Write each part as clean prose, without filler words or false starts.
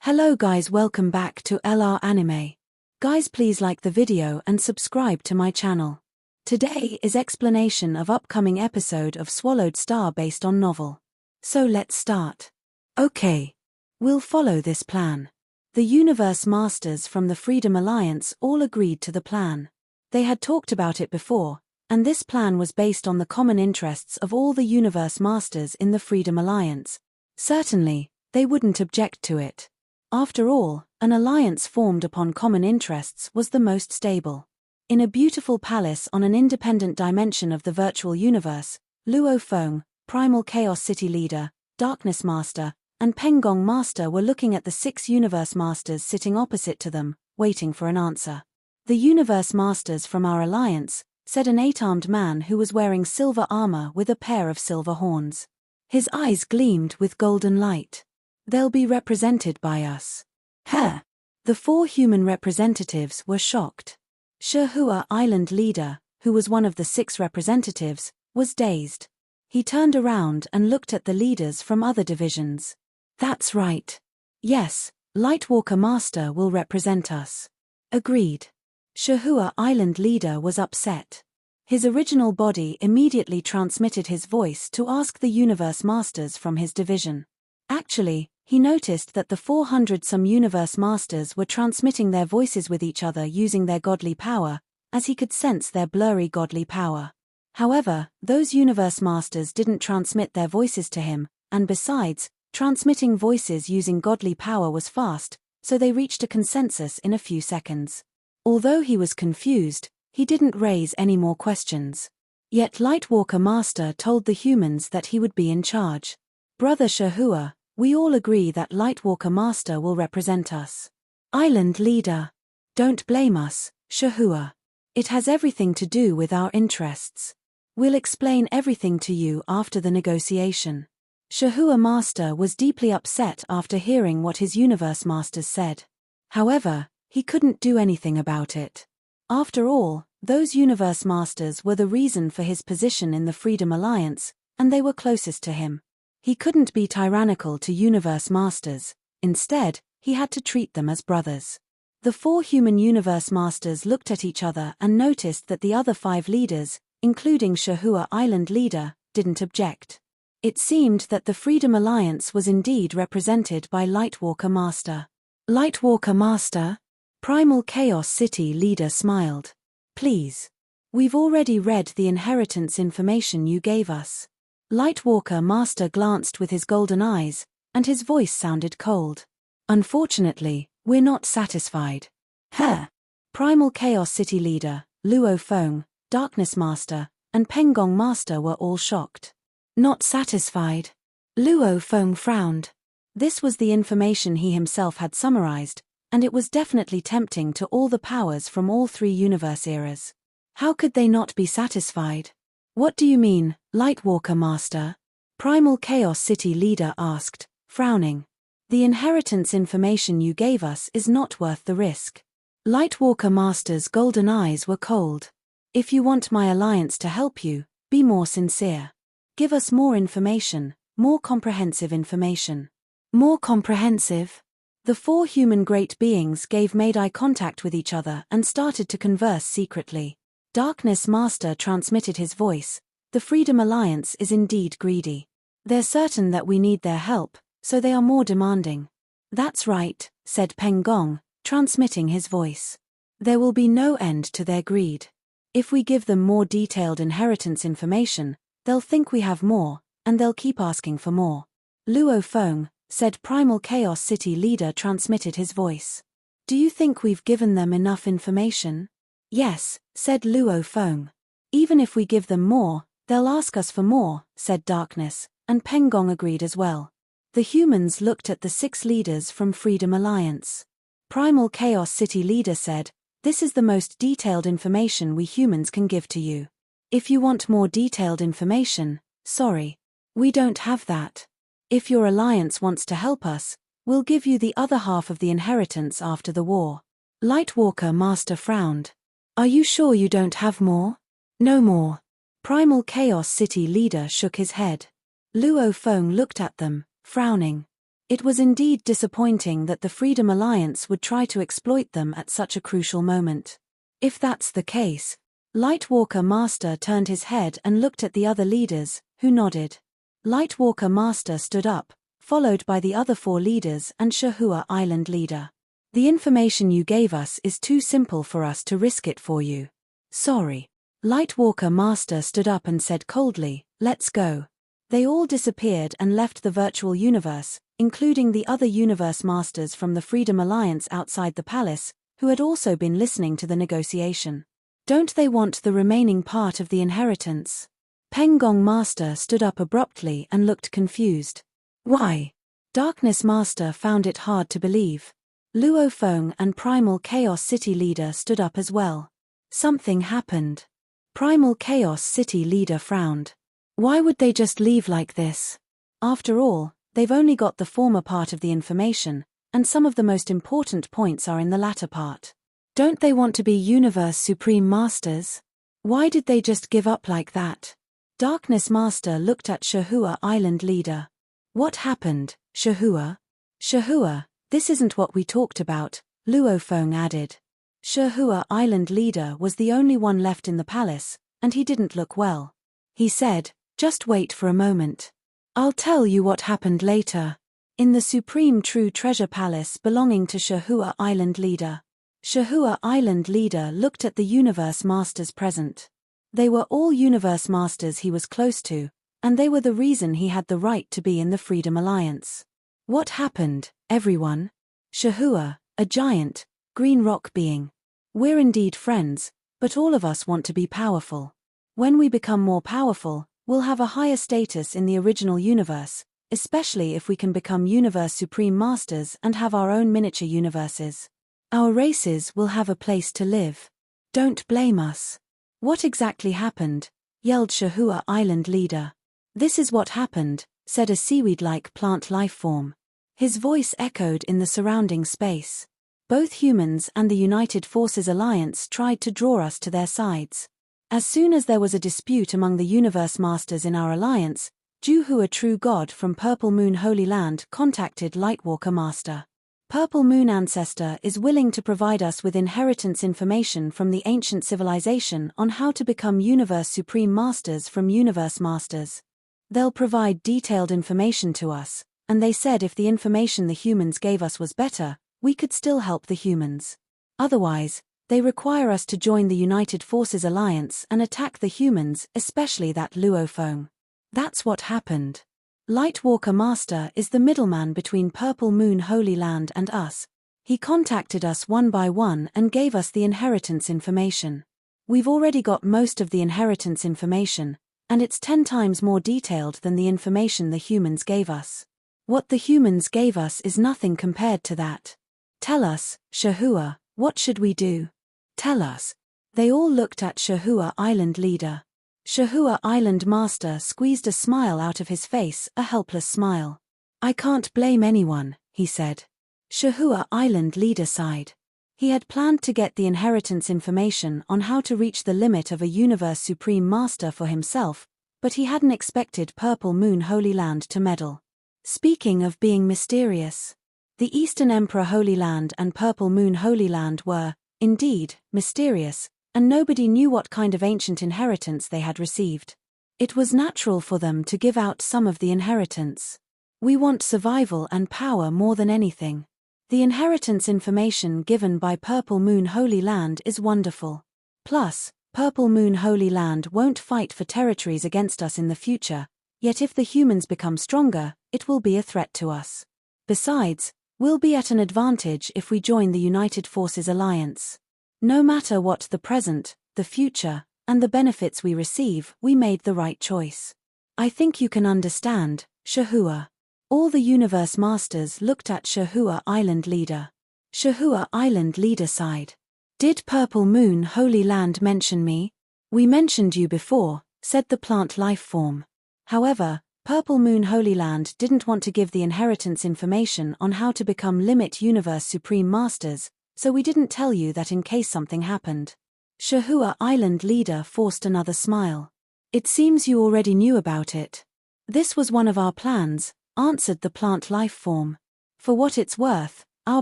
Hello guys, welcome back to LR Anime. Guys, please like the video and subscribe to my channel. Today is explanation of upcoming episode of Swallowed Star based on novel. So let's start. Okay. We'll follow this plan. The Universe Masters from the Freedom Alliance all agreed to the plan. They had talked about it before, and this plan was based on the common interests of all the Universe Masters in the Freedom Alliance. Certainly, they wouldn't object to it. After all, an alliance formed upon common interests was the most stable. In a beautiful palace on an independent dimension of the virtual universe, Luo Feng, Primal Chaos City Leader, Darkness Master, and Penggong Master were looking at the 6 Universe Masters sitting opposite to them, waiting for an answer. "The Universe Masters from our alliance," said an 8-armed man who was wearing silver armor with a pair of silver horns. His eyes gleamed with golden light. "They'll be represented by us." Huh! The 4 human representatives were shocked. Shihua Island Leader, who was one of the 6 representatives, was dazed. He turned around and looked at the leaders from other divisions. "That's right. Yes, Lightwalker Master will represent us." Agreed. Shihua Island Leader was upset. His original body immediately transmitted his voice to ask the Universe Masters from his division. Actually, he noticed that the 400-some Universe Masters were transmitting their voices with each other using their godly power, as he could sense their blurry godly power. However, those Universe Masters didn't transmit their voices to him, and besides, transmitting voices using godly power was fast, so they reached a consensus in a few seconds. Although he was confused, he didn't raise any more questions. Yet Lightwalker Master told the humans that he would be in charge. "Brother Shihua, we all agree that Lightwalker Master will represent us." Island Leader: "Don't blame us, Shihua. It has everything to do with our interests. We'll explain everything to you after the negotiation." Shihua Master was deeply upset after hearing what his Universe Masters said. However, he couldn't do anything about it. After all, those Universe Masters were the reason for his position in the Freedom Alliance, and they were closest to him. He couldn't be tyrannical to Universe Masters. Instead, he had to treat them as brothers. The 4 human Universe Masters looked at each other and noticed that the other 5 leaders, including Shihua Island Leader, didn't object. It seemed that the Freedom Alliance was indeed represented by Lightwalker Master. "Lightwalker Master?" Primal Chaos City Leader smiled. "Please. We've already read the inheritance information you gave us." Lightwalker Master glanced with his golden eyes, and his voice sounded cold. "Unfortunately, we're not satisfied." Huh! Primal Chaos City Leader, Luo Feng, Darkness Master, and Penggong Master were all shocked. "Not satisfied?" Luo Feng frowned. This was the information he himself had summarized, and it was definitely tempting to all the powers from all 3 universe eras. How could they not be satisfied? "What do you mean, Lightwalker Master?" Primal Chaos City Leader asked, frowning. "The inheritance information you gave us is not worth the risk." Lightwalker Master's golden eyes were cold. "If you want my alliance to help you, be more sincere. Give us more information, more comprehensive information." "More comprehensive?" The 4 human great beings made eye contact with each other and started to converse secretly. Darkness Master transmitted his voice. "The Freedom Alliance is indeed greedy. They're certain that we need their help, so they are more demanding." "That's right," said Penggong, transmitting his voice. "There will be no end to their greed. If we give them more detailed inheritance information, they'll think we have more, and they'll keep asking for more." Luo Feng, said Primal Chaos City Leader, transmitted his voice. "Do you think we've given them enough information?" "Yes," said Luo Feng. "Even if we give them more, they'll ask us for more," said Darkness, and Penggong agreed as well. The humans looked at the 6 leaders from Freedom Alliance. Primal Chaos City Leader said, "This is the most detailed information we humans can give to you. If you want more detailed information, sorry. We don't have that. If your alliance wants to help us, we'll give you the other half of the inheritance after the war." Lightwalker Master frowned. "Are you sure you don't have more?" "No more." Primal Chaos City Leader shook his head. Luo Feng looked at them, frowning. It was indeed disappointing that the Freedom Alliance would try to exploit them at such a crucial moment. If that's the case, Lightwalker Master turned his head and looked at the other leaders, who nodded. Lightwalker Master stood up, followed by the other 4 leaders and Shahua Island leader. The information you gave us is too simple for us to risk it for you. Sorry. Lightwalker Master stood up and said coldly, "Let's go." They all disappeared and left the virtual universe, including the other universe masters from the Freedom Alliance outside the palace, who had also been listening to the negotiation. Don't they want the remaining part of the inheritance? Pengong Master stood up abruptly and looked confused. Why? Darkness Master found it hard to believe. Luo Feng and Primal Chaos City Leader stood up as well. Something happened. Primal Chaos City Leader frowned. Why would they just leave like this? After all, they've only got the former part of the information, and some of the most important points are in the latter part. Don't they want to be Universe Supreme Masters? Why did they just give up like that? Darkness Master looked at Shahua Island Leader. What happened, Shahua? Shahua, this isn't what we talked about, Luo Feng added. Shahua Island Leader was the only one left in the palace, and he didn't look well. He said, "Just wait for a moment. I'll tell you what happened later." In the Supreme True Treasure Palace belonging to Shahua Island Leader. Shahua Island Leader looked at the Universe Masters present. They were all Universe Masters he was close to, and they were the reason he had the right to be in the Freedom Alliance. What happened, everyone? Shahua, a giant, green rock being. We're indeed friends, but all of us want to be powerful. When we become more powerful, we'll have a higher status in the original universe, especially if we can become Universe Supreme Masters and have our own miniature universes. Our races will have a place to live. Don't blame us. What exactly happened? Yelled Shahua Island Leader. This is what happened, said a seaweed-like plant life form. His voice echoed in the surrounding space. Both humans and the United Forces Alliance tried to draw us to their sides. As soon as there was a dispute among the Universe Masters in our alliance, Juhu, a true god from Purple Moon Holy Land, contacted Lightwalker Master. Purple Moon Ancestor is willing to provide us with inheritance information from the ancient civilization on how to become Universe Supreme Masters from Universe Masters. They'll provide detailed information to us, and they said if the information the humans gave us was better, we could still help the humans. Otherwise, they require us to join the United Forces Alliance and attack the humans, especially that Luo Feng. That's what happened. Lightwalker Master is the middleman between Purple Moon Holy Land and us. He contacted us one by one and gave us the inheritance information. We've already got most of the inheritance information, and it's 10 times more detailed than the information the humans gave us. What the humans gave us is nothing compared to that. Tell us, Shahua, what should we do? Tell us. They all looked at Shahua Island Leader. Shahua Island Master squeezed a smile out of his face, a helpless smile. I can't blame anyone, he said. Shahua Island Leader sighed. He had planned to get the inheritance information on how to reach the limit of a Universe Supreme Master for himself, but he hadn't expected Purple Moon Holy Land to meddle. Speaking of being mysterious, the Eastern Emperor Holy Land and Purple Moon Holy Land were, indeed, mysterious, and nobody knew what kind of ancient inheritance they had received. It was natural for them to give out some of the inheritance. We want survival and power more than anything. The inheritance information given by Purple Moon Holy Land is wonderful. Plus, Purple Moon Holy Land won't fight for territories against us in the future, yet if the humans become stronger, it will be a threat to us. Besides, we'll be at an advantage if we join the United Forces Alliance. No matter what the present, the future, and the benefits we receive, we made the right choice. I think you can understand, Shahua. All the Universe Masters looked at Shahua Island Leader. Shahua Island Leader sighed. Did Purple Moon Holy Land mention me? We mentioned you before, said the plant life form. However, Purple Moon Holy Land didn't want to give the inheritance information on how to become Limit Universe Supreme Masters, so we didn't tell you that in case something happened. Shahua Island Leader forced another smile. It seems you already knew about it. This was one of our plans, answered the plant life form. For what it's worth, our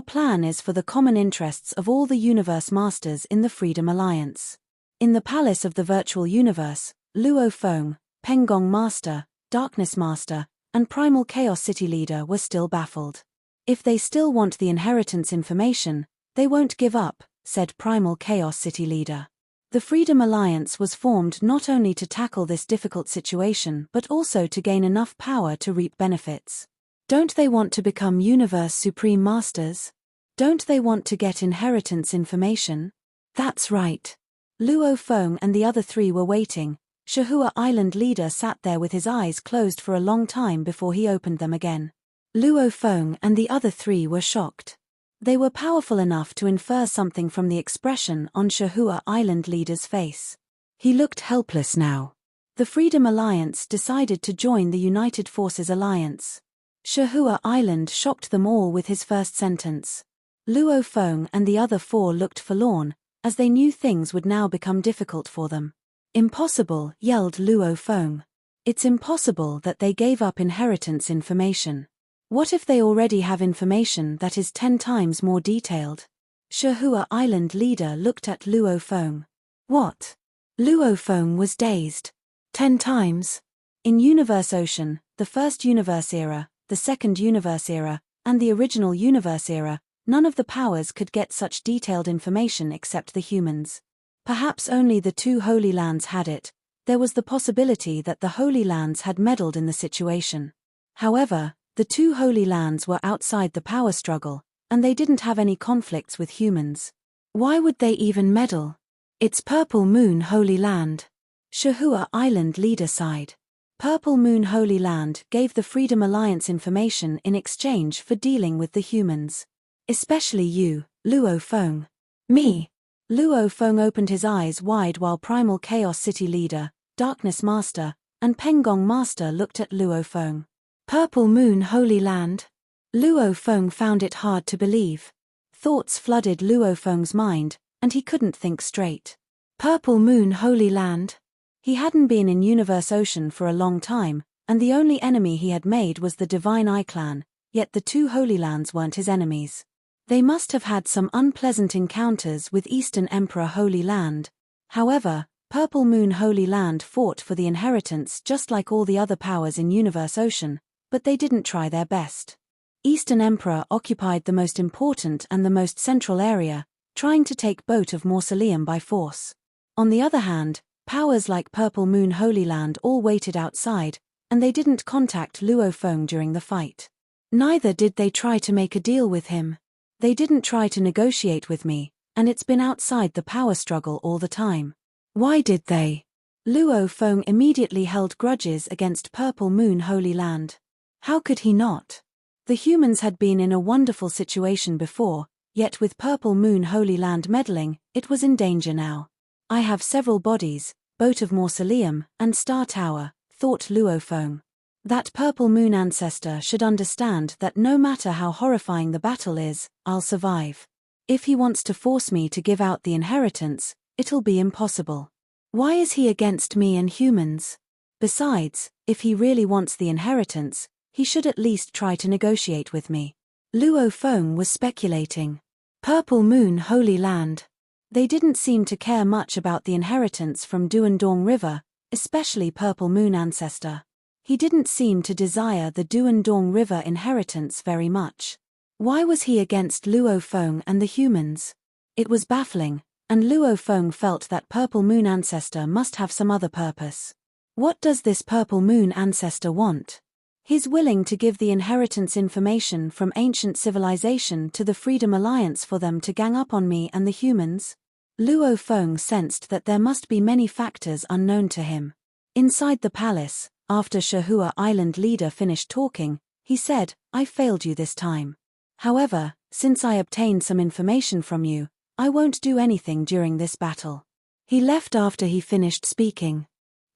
plan is for the common interests of all the universe masters in the Freedom Alliance. In the palace of the virtual universe, Luo Feng, Pengong Master, Darkness Master, and Primal Chaos City Leader were still baffled. If they still want the inheritance information, they won't give up, said Primal Chaos City Leader. The Freedom Alliance was formed not only to tackle this difficult situation but also to gain enough power to reap benefits. Don't they want to become Universe Supreme Masters? Don't they want to get inheritance information? That's right. Luo Feng and the other three were waiting. Shahua Island Leader sat there with his eyes closed for a long time before he opened them again. Luo Feng and the other three were shocked. They were powerful enough to infer something from the expression on Shahua Island Leader's face. He looked helpless now. The Freedom Alliance decided to join the United Forces Alliance. Shahua Island shocked them all with his first sentence. Luo Feng and the other four looked forlorn, as they knew things would now become difficult for them. Impossible, yelled Luo Feng. It's impossible that they gave up inheritance information. What if they already have information that is 10 times more detailed? Shahua Island Leader looked at Luo Feng. What? Luo Feng was dazed. 10 times? In Universe Ocean, the first Universe Era, the second Universe Era, and the original Universe Era, none of the powers could get such detailed information except the humans. Perhaps only the two Holy Lands had it. There was the possibility that the Holy Lands had meddled in the situation. However, the two Holy Lands were outside the power struggle, and they didn't have any conflicts with humans. Why would they even meddle? It's Purple Moon Holy Land. Shahua Island Leader sighed. Purple Moon Holy Land gave the Freedom Alliance information in exchange for dealing with the humans. Especially you, Luo Feng. Me? Luo Feng opened his eyes wide while Primal Chaos City Leader, Darkness Master, and Pengong Master looked at Luo Feng. Purple Moon Holy Land? Luo Feng found it hard to believe. Thoughts flooded Luo Feng's mind, and he couldn't think straight. Purple Moon Holy Land? He hadn't been in Universe Ocean for a long time, and the only enemy he had made was the Divine Eye Clan, yet the two Holy Lands weren't his enemies. They must have had some unpleasant encounters with Eastern Emperor Holy Land. However, Purple Moon Holy Land fought for the inheritance just like all the other powers in Universe Ocean, but they didn't try their best. Eastern Emperor occupied the most important and the most central area, trying to take Boat of Mausoleum by force. On the other hand, powers like Purple Moon Holy Land all waited outside, and they didn't contact Luo Feng during the fight. Neither did they try to make a deal with him. They didn't try to negotiate with me, and it's been outside the power struggle all the time. Why did they? Luo Feng immediately held grudges against Purple Moon Holy Land. How could he not? The humans had been in a wonderful situation before, yet with Purple Moon Holy Land meddling, it was in danger now. I have several bodies, Boat of Mausoleum, and Star Tower, thought Luo Feng. That Purple Moon ancestor should understand that no matter how horrifying the battle is, I'll survive. If he wants to force me to give out the inheritance, it'll be impossible. Why is he against me and humans? Besides, if he really wants the inheritance, he should at least try to negotiate with me. Luo Feng was speculating. Purple Moon Holy Land. They didn't seem to care much about the inheritance from Duandong River, especially Purple Moon Ancestor. He didn't seem to desire the Duandong River inheritance very much. Why was he against Luo Feng and the humans? It was baffling, and Luo Feng felt that Purple Moon Ancestor must have some other purpose. What does this Purple Moon Ancestor want? He's willing to give the inheritance information from ancient civilization to the Freedom Alliance for them to gang up on me and the humans? Luo Feng sensed that there must be many factors unknown to him. Inside the palace, after Shahua Island Leader finished talking, he said, I failed you this time. However, since I obtained some information from you, I won't do anything during this battle. He left after he finished speaking.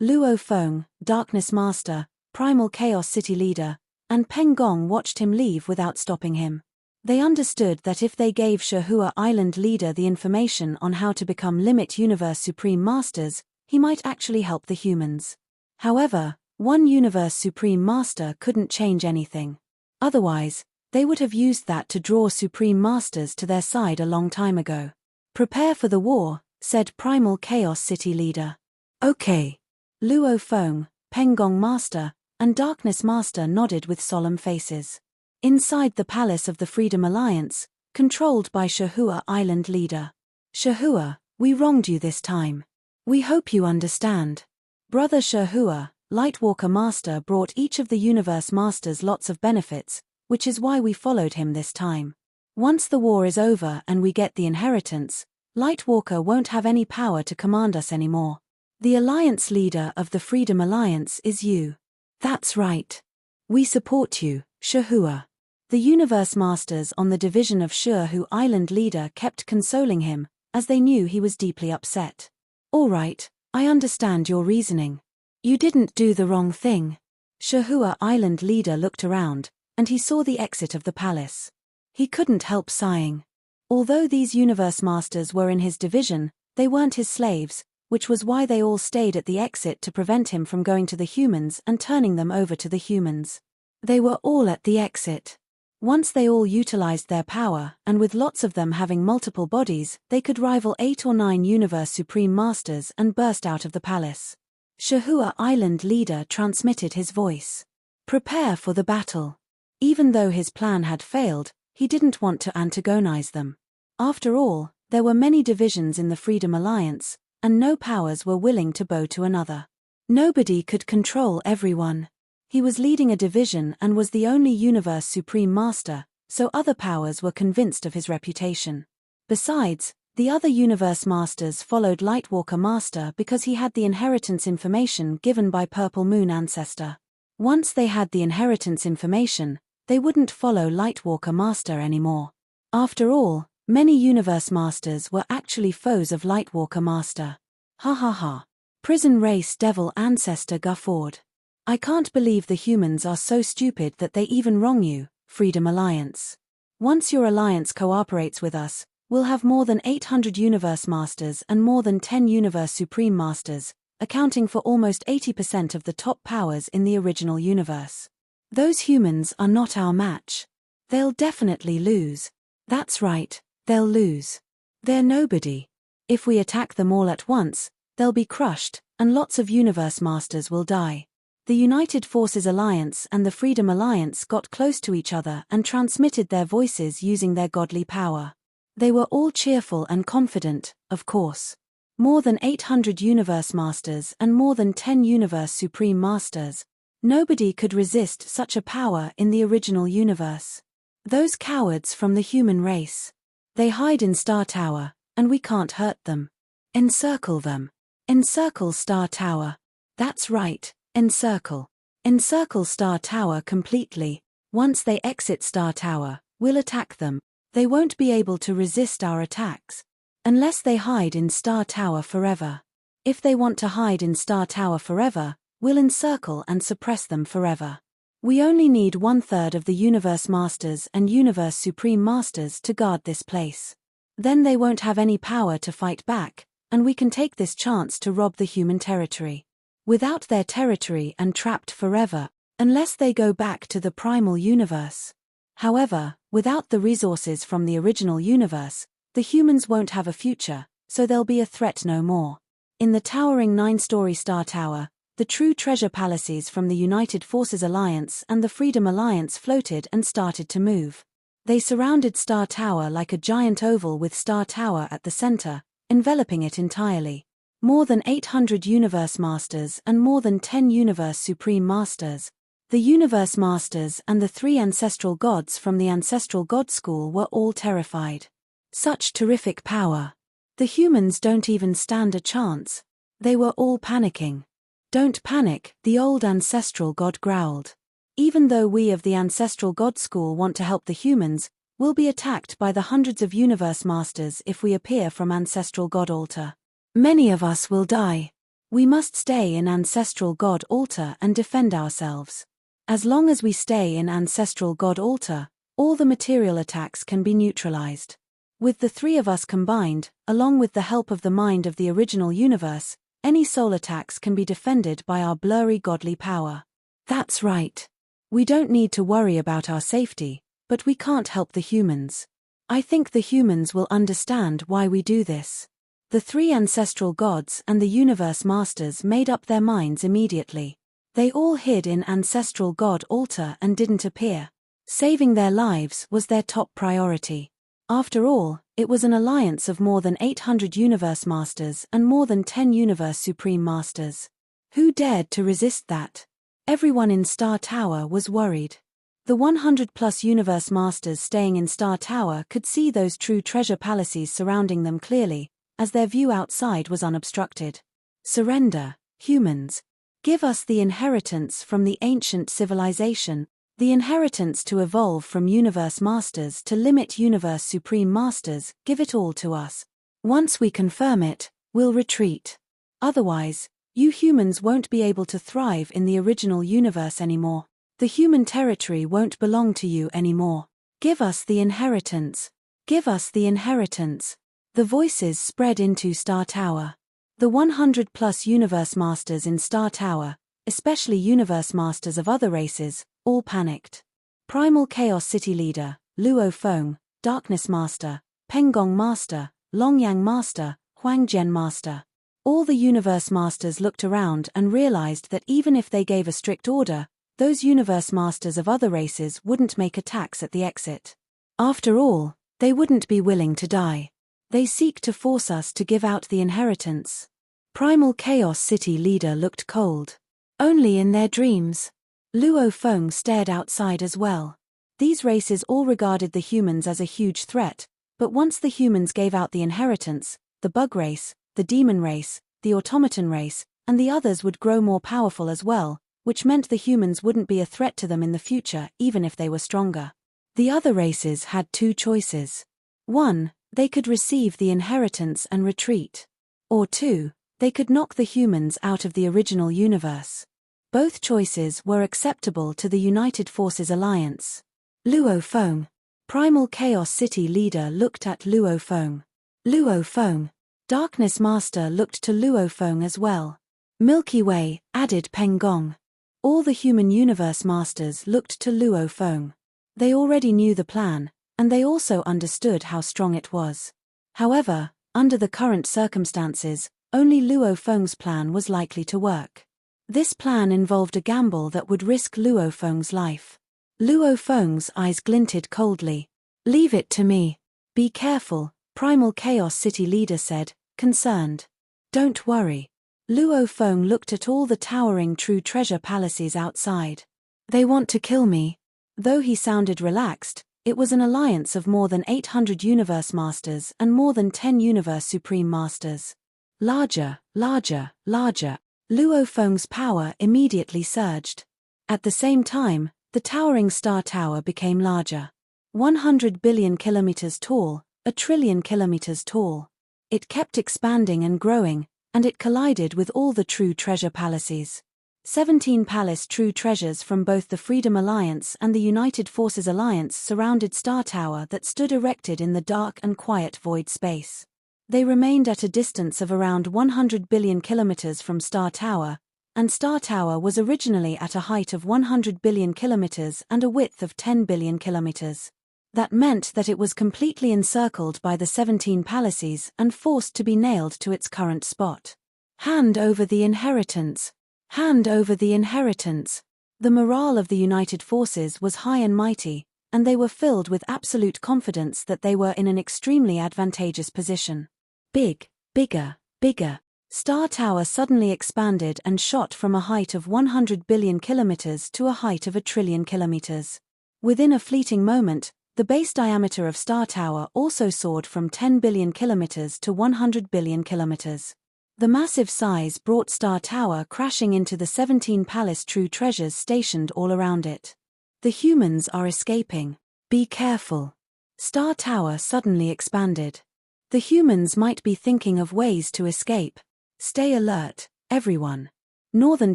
Luo Feng, Darkness Master, Primal Chaos City Leader, and Pengong watched him leave without stopping him. They understood that if they gave Shahua Island Leader the information on how to become Limit Universe Supreme Masters, he might actually help the humans. However, One Universe Supreme Master couldn't change anything. Otherwise, they would have used that to draw Supreme Masters to their side a long time ago. Prepare for the war, said Primal Chaos City leader. Okay. Luo Feng, Pengong Master, and Darkness Master nodded with solemn faces. Inside the palace of the Freedom Alliance, controlled by Shahua Island leader. Shahua, we wronged you this time. We hope you understand. Brother Shahua, Lightwalker Master, brought each of the Universe Masters lots of benefits, which is why we followed him this time. Once the war is over and we get the inheritance, Lightwalker won't have any power to command us anymore. The Alliance leader of the Freedom Alliance is you. That's right. We support you, Shahua. The Universe Masters on the division of Shahu Island leader kept consoling him, as they knew he was deeply upset. All right, I understand your reasoning. You didn't do the wrong thing. Shahua Island leader looked around, and he saw the exit of the palace. He couldn't help sighing. Although these Universe Masters were in his division, they weren't his slaves, which was why they all stayed at the exit to prevent him from going to the humans and turning them over to the humans. They were all at the exit. Once they all utilized their power, and with lots of them having multiple bodies, they could rival 8 or 9 Universe Supreme Masters and burst out of the palace. Shahua Island leader transmitted his voice. Prepare for the battle. Even though his plan had failed, he didn't want to antagonize them. After all, there were many divisions in the Freedom Alliance, and no powers were willing to bow to another. Nobody could control everyone. He was leading a division and was the only Universe Supreme Master, so other powers were convinced of his reputation. Besides, the other Universe Masters followed Lightwalker Master because he had the inheritance information given by Purple Moon Ancestor. Once they had the inheritance information, they wouldn't follow Lightwalker Master anymore. After all, many Universe Masters were actually foes of Lightwalker Master. Ha ha ha. Prison Race Devil Ancestor guffawed. I can't believe the humans are so stupid that they even wrong you, Freedom Alliance. Once your alliance cooperates with us, we'll have more than 800 Universe Masters and more than 10 Universe Supreme Masters, accounting for almost 80% of the top powers in the original universe. Those humans are not our match. They'll definitely lose. That's right, they'll lose. They're nobody. If we attack them all at once, they'll be crushed, and lots of Universe Masters will die. The United Forces Alliance and the Freedom Alliance got close to each other and transmitted their voices using their godly power. They were all cheerful and confident, of course. More than 800 Universe Masters and more than 10 Universe Supreme Masters. Nobody could resist such a power in the original universe. Those cowards from the human race. They hide in Star Tower, and we can't hurt them. Encircle them. Encircle Star Tower. That's right. Encircle. Encircle Star Tower completely. Once they exit Star Tower, we'll attack them. They won't be able to resist our attacks. Unless they hide in Star Tower forever. If they want to hide in Star Tower forever, we'll encircle and suppress them forever. We only need 1/3 of the Universe Masters and Universe Supreme Masters to guard this place. Then they won't have any power to fight back, and we can take this chance to rob the human territory. Without their territory and trapped forever, unless they go back to the primal universe. However, without the resources from the original universe, the humans won't have a future, so they'll be a threat no more. In the towering 9-story Star Tower, the true treasure palaces from the United Forces Alliance and the Freedom Alliance floated and started to move. They surrounded Star Tower like a giant oval with Star Tower at the center, enveloping it entirely. More than 800 Universe Masters and more than 10 Universe Supreme Masters. The Universe Masters and the 3 ancestral gods from the Ancestral God School were all terrified. Such terrific power. The humans don't even stand a chance. They were all panicking. Don't panic, the old ancestral god growled. Even though we of the Ancestral God School want to help the humans, we'll be attacked by the hundreds of Universe Masters if we appear from Ancestral God Altar. Many of us will die. We must stay in Ancestral God Altar and defend ourselves. As long as we stay in Ancestral God Altar, all the material attacks can be neutralized. With the 3 of us combined, along with the help of the mind of the original universe, Any solar tax can be defended by our blurry godly power. That's right. We don't need to worry about our safety, but we can't help the humans. I think the humans will understand why we do this. The three ancestral gods and the universe masters made up their minds immediately. They all hid in ancestral god altar and didn't appear. Saving their lives was their top priority. After all, it was an alliance of more than 800 universe masters and more than 10 universe supreme masters. Who dared to resist that? Everyone in Star Tower was worried. The 100-plus universe masters staying in Star Tower could see those true treasure palaces surrounding them clearly, as their view outside was unobstructed. Surrender, humans. Give us the inheritance from the ancient civilization, the inheritance to evolve from universe masters to limit universe supreme masters. Give it all to us. Once we confirm it, we'll retreat. Otherwise, you humans won't be able to thrive in the original universe anymore. The human territory won't belong to you anymore. Give us the inheritance. Give us the inheritance. The voices spread into Star Tower. The 100-plus universe masters in Star Tower, especially universe masters of other races, all panicked. Primal Chaos City Leader, Luo Feng, Darkness Master, Penggong Master, Longyang Master, Huangjian Master. All the universe masters looked around and realized that even if they gave a strict order, those universe masters of other races wouldn't make attacks at the exit. After all, they wouldn't be willing to die. They seek to force us to give out the inheritance. Primal Chaos City Leader looked cold. Only in their dreams. Luo Feng stared outside as well. These races all regarded the humans as a huge threat, but once the humans gave out the inheritance, the bug race, the demon race, the automaton race, and the others would grow more powerful as well, which meant the humans wouldn't be a threat to them in the future even if they were stronger. The other races had two choices. 1, they could receive the inheritance and retreat. Or 2, they could knock the humans out of the original universe. Both choices were acceptable to the United Forces Alliance. Luo Feng. Primal Chaos City Leader looked at Luo Feng. Luo Feng. Darkness Master looked to Luo Feng as well. Milky Way, added Penggong. All the human universe masters looked to Luo Feng. They already knew the plan, and they also understood how strong it was. However, under the current circumstances, only Luo Feng's plan was likely to work. This plan involved a gamble that would risk Luo Feng's life. Luo Feng's eyes glinted coldly. Leave it to me. Be careful, Primal Chaos City Leader said, concerned. Don't worry. Luo Feng looked at all the towering true treasure palaces outside. They want to kill me. Though he sounded relaxed, it was an alliance of more than 800 universe masters and more than 10 universe supreme masters. Larger, larger, larger. Luo Feng's power immediately surged. At the same time, the towering Star Tower became larger. 100 billion kilometers tall, a trillion kilometers tall. It kept expanding and growing, and it collided with all the true treasure palaces. 17 palace true treasures from both the Freedom Alliance and the United Forces Alliance surrounded Star Tower that stood erected in the dark and quiet void space. They remained at a distance of around 100 billion kilometers from Star Tower, and Star Tower was originally at a height of 100 billion kilometers and a width of 10 billion kilometers. That meant that it was completely encircled by the 17 palaces and forced to be nailed to its current spot. Hand over the inheritance. Hand over the inheritance. The morale of the United Forces was high and mighty, and they were filled with absolute confidence that they were in an extremely advantageous position. Big, bigger, bigger. Star Tower suddenly expanded and shot from a height of 100 billion kilometers to a height of a trillion kilometers. Within a fleeting moment, the base diameter of Star Tower also soared from 10 billion kilometers to 100 billion kilometers. The massive size brought Star Tower crashing into the 17 palace true treasures stationed all around it. The humans are escaping. Be careful. Star Tower suddenly expanded. The humans might be thinking of ways to escape. Stay alert, everyone. Northern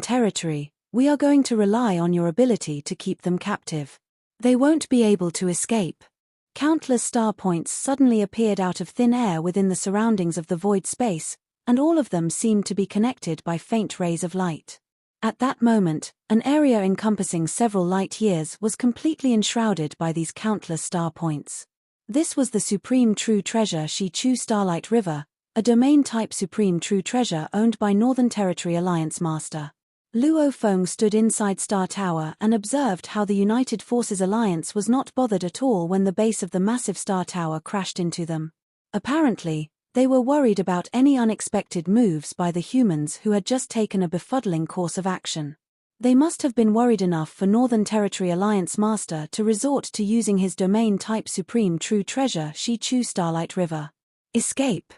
Territory, we are going to rely on your ability to keep them captive. They won't be able to escape. Countless star points suddenly appeared out of thin air within the surroundings of the void space, and all of them seemed to be connected by faint rays of light. At that moment, an area encompassing several light years was completely enshrouded by these countless star points. This was the supreme true treasure Shi-Chu Starlight River, a domain-type supreme true treasure owned by Northern Territory Alliance Master. Luo Feng stood inside Star Tower and observed how the United Forces Alliance was not bothered at all when the base of the massive Star Tower crashed into them. Apparently, they were worried about any unexpected moves by the humans who had just taken a befuddling course of action. They must have been worried enough for Northern Territory Alliance Master to resort to using his domain-type supreme true treasure Shi-Chu Starlight River. Escape.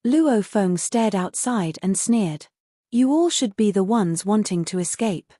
Luo Feng stared outside and sneered. You all should be the ones wanting to escape.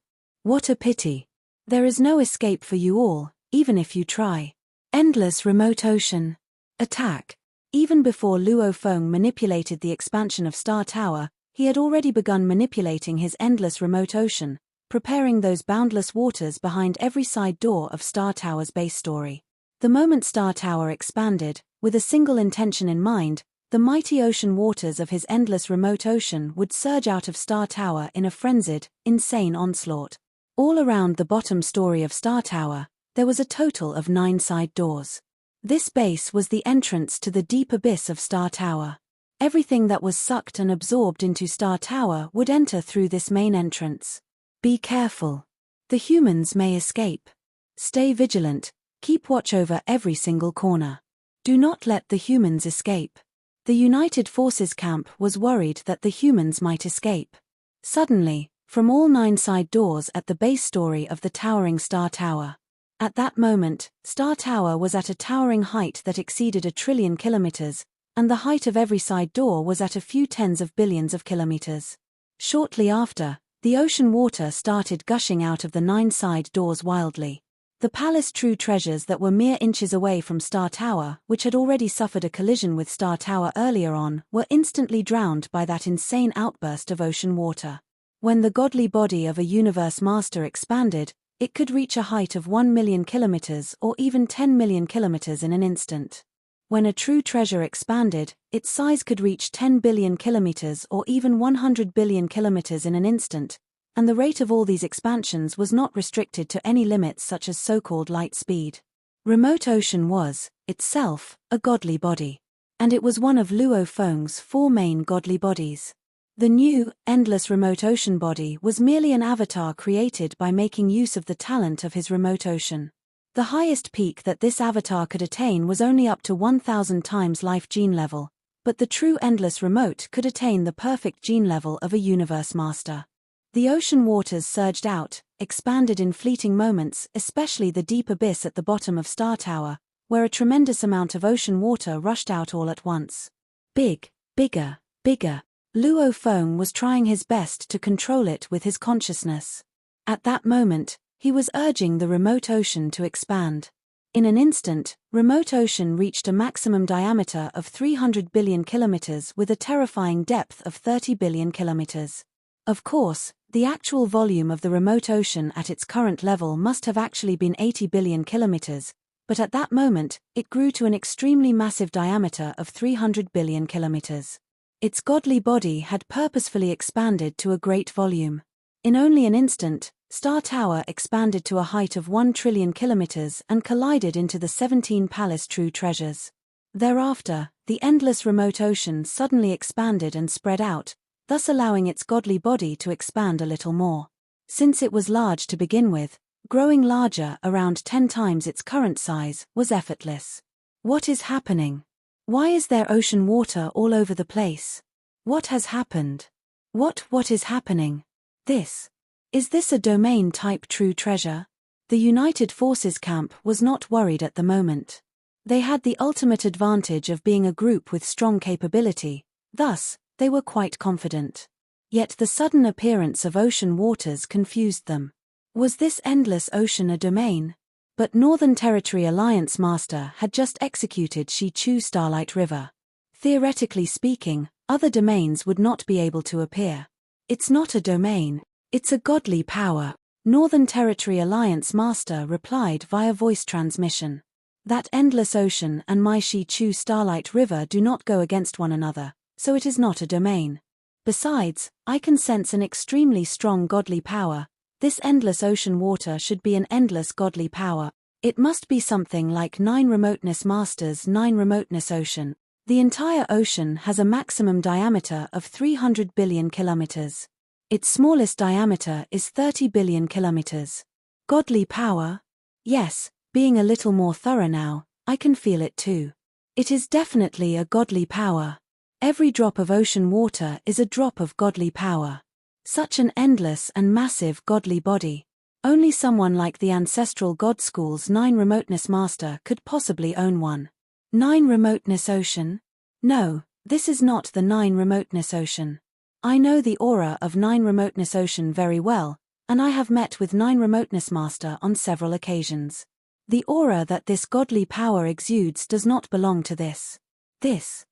What a pity. There is no escape for you all, even if you try. Endless remote ocean. Attack. Even before Luo Feng manipulated the expansion of Star Tower, he had already begun manipulating his endless remote ocean, preparing those boundless waters behind every side door of Star Tower's base story. The moment Star Tower expanded, with a single intention in mind, the mighty ocean waters of his endless remote ocean would surge out of Star Tower in a frenzied, insane onslaught. All around the bottom story of Star Tower, there was a total of 9 side doors. This base was the entrance to the deep abyss of Star Tower. Everything that was sucked and absorbed into Star Tower would enter through this main entrance. Be careful. The humans may escape. Stay vigilant, keep watch over every single corner. Do not let the humans escape. The United Forces camp was worried that the humans might escape. Suddenly, from all 9 side doors at the base story of the towering Star Tower. At that moment, Star Tower was at a towering height that exceeded 1 trillion kilometers, and the height of every side door was at a few tens of billions of kilometers. Shortly after, the ocean water started gushing out of the 9 side doors wildly. The palace true treasures that were mere inches away from Star Tower, which had already suffered a collision with Star Tower earlier on, were instantly drowned by that insane outburst of ocean water. When the godly body of a universe master expanded, it could reach a height of 1 million kilometers or even 10 million kilometers in an instant. When a true treasure expanded, its size could reach 10 billion kilometers or even 100 billion kilometers in an instant, and the rate of all these expansions was not restricted to any limits such as so-called light speed. Remote ocean was, itself, a godly body. And it was one of Luo Feng's 4 main godly bodies. The new, endless remote ocean body was merely an avatar created by making use of the talent of his remote ocean. The highest peak that this avatar could attain was only up to 1,000 times life gene level, but the true endless remote could attain the perfect gene level of a universe master. The ocean waters surged out, expanded in fleeting moments, especially the deep abyss at the bottom of Star Tower, where a tremendous amount of ocean water rushed out all at once. Big, bigger, bigger. Luo Feng was trying his best to control it with his consciousness. At that moment, he was urging the remote ocean to expand. In an instant, remote ocean reached a maximum diameter of 300 billion kilometers with a terrifying depth of 30 billion kilometers. Of course, the actual volume of the remote ocean at its current level must have actually been 80 billion kilometers, but at that moment, it grew to an extremely massive diameter of 300 billion kilometers. Its godly body had purposefully expanded to a great volume. In only an instant, Star Tower expanded to a height of 1 trillion kilometers and collided into the 17 palace true treasures. Thereafter, the endless remote ocean suddenly expanded and spread out, thus allowing its godly body to expand a little more. Since it was large to begin with, growing larger around 10 times its current size was effortless. What is happening? Why is there ocean water all over the place? What has happened? What is happening? Is this a domain-type true treasure? The United Forces camp was not worried at the moment. They had the ultimate advantage of being a group with strong capability, thus, they were quite confident. Yet the sudden appearance of ocean waters confused them. Was this endless ocean a domain? But Northern Territory Alliance Master had just executed Shi-Chu Starlight River. Theoretically speaking, other domains would not be able to appear. It's not a domain, it's a godly power, Northern Territory Alliance Master replied via voice transmission. That endless ocean and my Shi-Chu Starlight River do not go against one another, so it is not a domain. Besides, I can sense an extremely strong godly power. This endless ocean water should be an endless godly power. It must be something like 9 remoteness masters 9 remoteness ocean. The entire ocean has a maximum diameter of 300 billion kilometers. Its smallest diameter is 30 billion kilometers. Godly power? Yes, being a little more thorough now, I can feel it too. It is definitely a godly power. Every drop of ocean water is a drop of godly power. Such an endless and massive godly body. Only someone like the ancestral God School's 9 remoteness master could possibly own one. 9 remoteness ocean? No, this is not the 9 remoteness ocean. I know the aura of 9 remoteness ocean very well, and I have met with 9 remoteness master on several occasions. The aura that this godly power exudes does not belong to this. This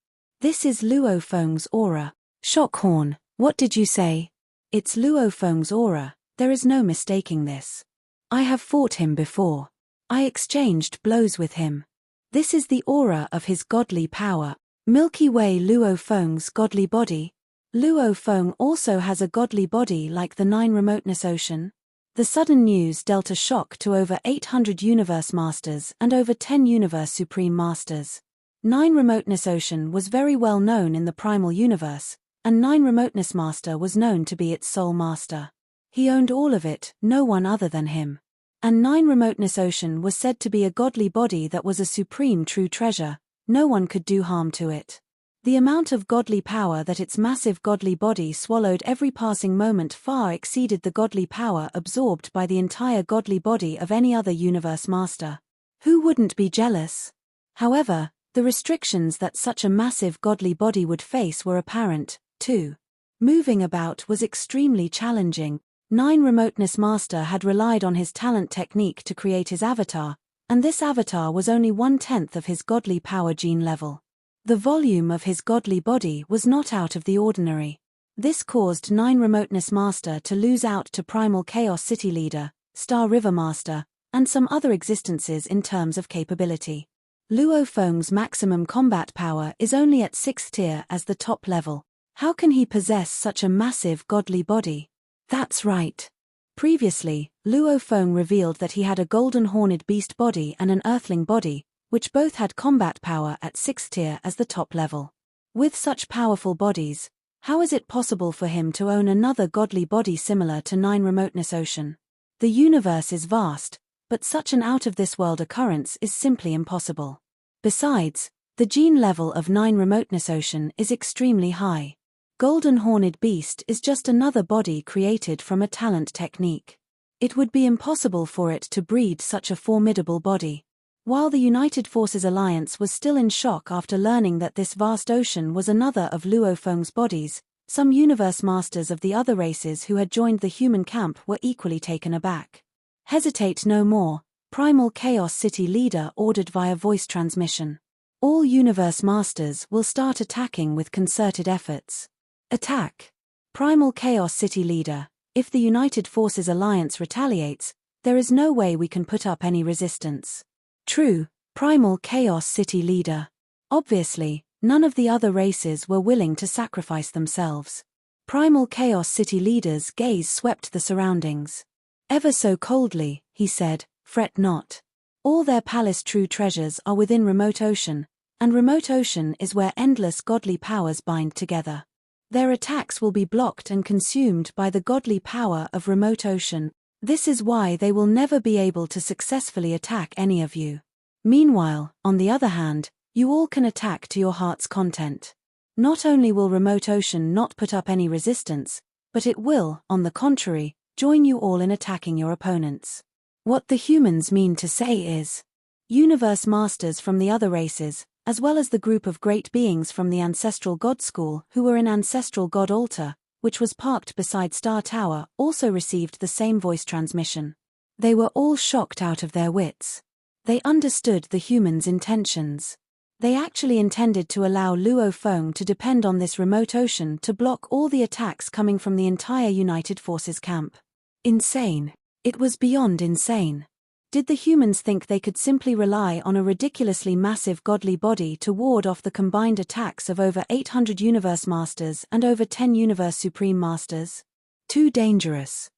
is Luo Feng's aura. Shockhorn, what did you say? It's Luo Feng's aura, there is no mistaking this. I have fought him before. I exchanged blows with him. This is the aura of his godly power. Milky Way Luo Feng's godly body. Luo Feng also has a godly body like the 9 remoteness ocean. The sudden news dealt a shock to over 800 universe masters and over 10 universe supreme masters. 9 remoteness ocean was very well known in the primal universe, and 9 remoteness master was known to be its sole master. He owned all of it, no one other than him. And 9 remoteness ocean was said to be a godly body that was a supreme true treasure, no one could do harm to it. The amount of godly power that its massive godly body swallowed every passing moment far exceeded the godly power absorbed by the entire godly body of any other universe master. Who wouldn't be jealous? However, the restrictions that such a massive godly body would face were apparent, too. Moving about was extremely challenging. 9 remoteness master had relied on his talent technique to create his avatar, and this avatar was only 1/10 of his godly power gene level. The volume of his godly body was not out of the ordinary. This caused 9 remoteness master to lose out to primal chaos city leader, Star River master, and some other existences in terms of capability. Luo Feng's maximum combat power is only at 6th tier as the top level. How can he possess such a massive godly body? That's right. Previously, Luo Feng revealed that he had a golden horned beast body and an earthling body, which both had combat power at 6th tier as the top level. With such powerful bodies, how is it possible for him to own another godly body similar to 9 remoteness ocean? The universe is vast, but such an out-of-this-world occurrence is simply impossible. Besides, the gene level of 9 remoteness ocean is extremely high. Golden horned beast is just another body created from a talent technique. It would be impossible for it to breed such a formidable body. While the United Forces Alliance was still in shock after learning that this vast ocean was another of Luo Feng's bodies, some universe masters of the other races who had joined the human camp were equally taken aback. Hesitate no more, Primal Chaos City leader ordered via voice transmission. All universe masters will start attacking with concerted efforts. Attack. Primal Chaos City leader, if the United Forces Alliance retaliates, there is no way we can put up any resistance. True, Primal Chaos City leader. Obviously, none of the other races were willing to sacrifice themselves. Primal Chaos City leader's gaze swept the surroundings. Ever so coldly, he said, "Fret not. All their palace true treasures are within remote ocean, and remote ocean is where endless godly powers bind together. Their attacks will be blocked and consumed by the godly power of remote ocean. This is why they will never be able to successfully attack any of you. Meanwhile, on the other hand, you all can attack to your heart's content. Not only will remote ocean not put up any resistance, but it will, on the contrary, join you all in attacking your opponents." What the humans mean to say is, universe masters from the other races, as well as the group of great beings from the ancestral god school who were in ancestral god altar, which was parked beside Star Tower, also received the same voice transmission. They were all shocked out of their wits. They understood the humans' intentions. They actually intended to allow Luo Feng to depend on this remote ocean to block all the attacks coming from the entire United Forces camp. Insane. It was beyond insane. Did the humans think they could simply rely on a ridiculously massive godly body to ward off the combined attacks of over 800 Universe Masters and over 10 Universe Supreme Masters? Too dangerous.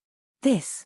This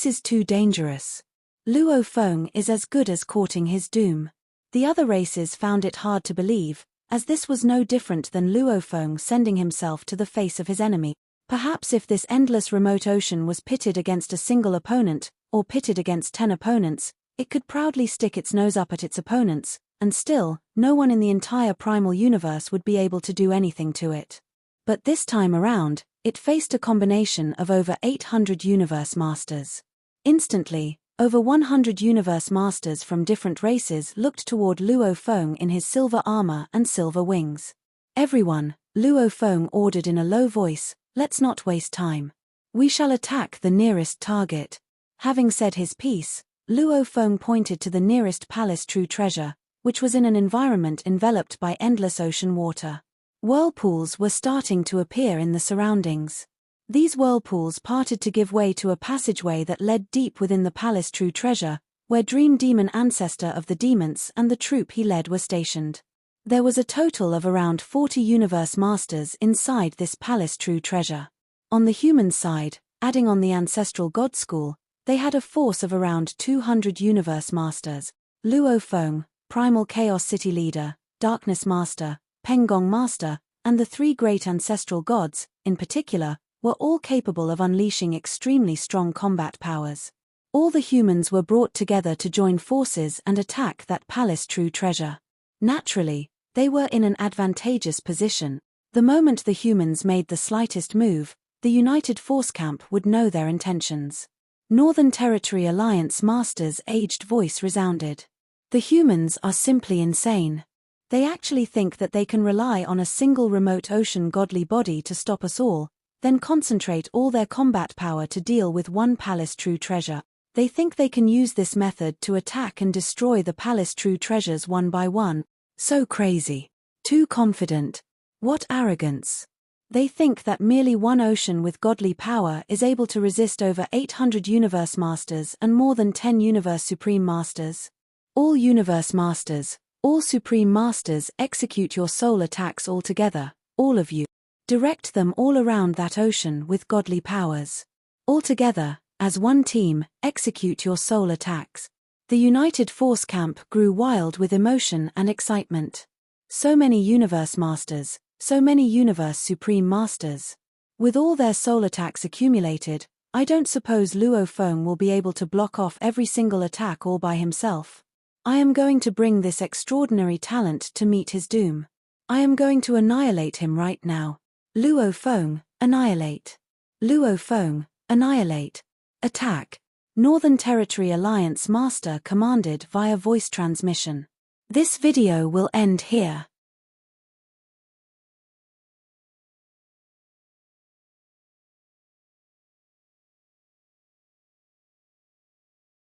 is too dangerous. Luo Feng is as good as courting his doom. The other races found it hard to believe, as this was no different than Luo Feng sending himself to the face of his enemy. Perhaps if this endless remote ocean was pitted against a single opponent, or pitted against 10 opponents, it could proudly stick its nose up at its opponents, and still, no one in the entire primal universe would be able to do anything to it. But this time around, it faced a combination of over 800 Universe Masters. Instantly, over 100 Universe Masters from different races looked toward Luo Feng in his silver armor and silver wings. Everyone, Luo Feng ordered in a low voice, let's not waste time. We shall attack the nearest target. Having said his piece, Luo Feng pointed to the nearest palace true treasure, which was in an environment enveloped by endless ocean water. Whirlpools were starting to appear in the surroundings. These whirlpools parted to give way to a passageway that led deep within the palace true treasure, where Dream Demon Ancestor of the Demons and the troop he led were stationed. There was a total of around 40 Universe Masters inside this palace true treasure. On the human side, adding on the Ancestral God School, they had a force of around 200 Universe Masters. Luo Feng, Primal Chaos City Leader, Darkness Master, Pengong Master, and the three great ancestral gods, in particular, were all capable of unleashing extremely strong combat powers. All the humans were brought together to join forces and attack that palace true treasure. Naturally, they were in an advantageous position. The moment the humans made the slightest move, the United Force Camp would know their intentions. Northern Territory Alliance Master's aged voice resounded. The humans are simply insane. They actually think that they can rely on a single remote ocean godly body to stop us all, then concentrate all their combat power to deal with one palace true treasure. They think they can use this method to attack and destroy the palace true treasures one by one. So crazy. Too confident. What arrogance. They think that merely one ocean with godly power is able to resist over 800 Universe Masters and more than 10 Universe Supreme Masters. All Universe Masters, all Supreme Masters, execute your soul attacks all together, all of you. Direct them all around that ocean with godly powers. All together, as one team, execute your soul attacks. The United Force Camp grew wild with emotion and excitement. So many Universe Masters, so many Universe Supreme Masters. With all their soul attacks accumulated, I don't suppose Luo Feng will be able to block off every single attack all by himself. I am going to bring this extraordinary talent to meet his doom. I am going to annihilate him right now. Luo Feng, annihilate. Luo Feng, annihilate. Attack. Northern Territory Alliance Master commanded via voice transmission. This video will end here.